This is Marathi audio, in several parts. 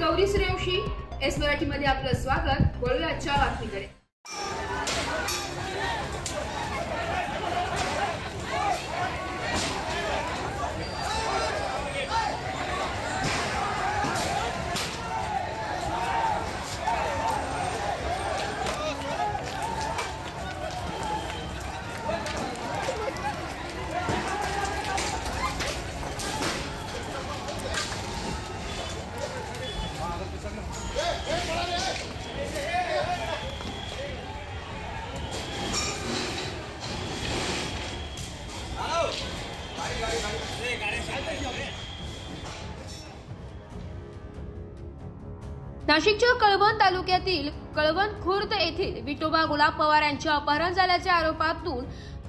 गौरी सूर्यवंशी, एस मराठी मध्ये आपलं स्वागत। वळूया आजच्या बातमीकडे। नाशिकच्या कळवण तालुक्यातील कळवण खुर्द येथील विठोबा गुलाब पवार यांचे अपहरण झाल्याच्या आरोपातून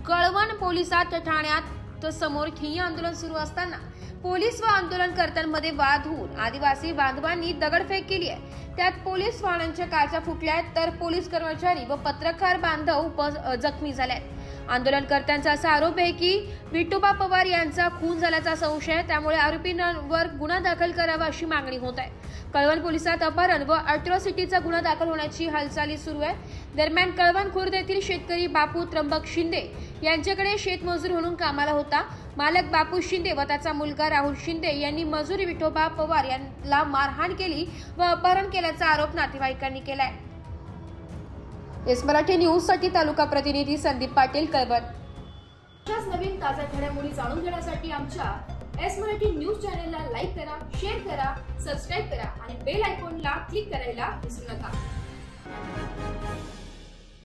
कळवण पोलिसात ठाण्यात समोर ठिय्या आंदोलन सुरू असताना पोलीस व आंदोलनकर्त्यांमध्ये वाद होऊन आदिवासी बांधवांनी दगडफेक केली आहे। त्यात पोलीस वाहनांच्या काचा फुटल्या आहेत, तर पोलीस कर्मचारी व पत्रकार बांधव जखमी झाले आहेत। आंदोलनकर्त्यांचा असा आरोप आहे की विठोबा पवार यांचा खून झाल्याचा संशय आहे, त्यामुळे आरोपींवर गुन्हा दाखल करावा अशी मागणी होत आहे। कळवण पोलिसात अपहरण व अट्रॉसिटीचा गुन्हा दाखल होण्याची हालचाली सुरू आहे। दरम्यान कळवण खुर्द येथील शेतकरी बापू त्र्यंबक शिंदे यांच्याकडे शेतमजूर म्हणून कामाला होता। मालक बापू शिंदे व त्याचा मुलगा राहुल शिंदे यांनी मजूर विठोबा पवार यांना मारहाण केली व अपहरण केल्याचा आरोप नातेवाईकांनी केलाय। एस मराठी न्यूज साठी तालुका प्रतिनिधी संदीप पाटील, कळवण। अशाच नवीन ताज्या घडामोडी जाणून घेण्यासाठी आमच्या एस मराठी न्यूज चॅनलला लाईक करा, शेअर करा, सबस्क्राइब करा आणि बेल आयकॉनला क्लिक करायला विसरू नका।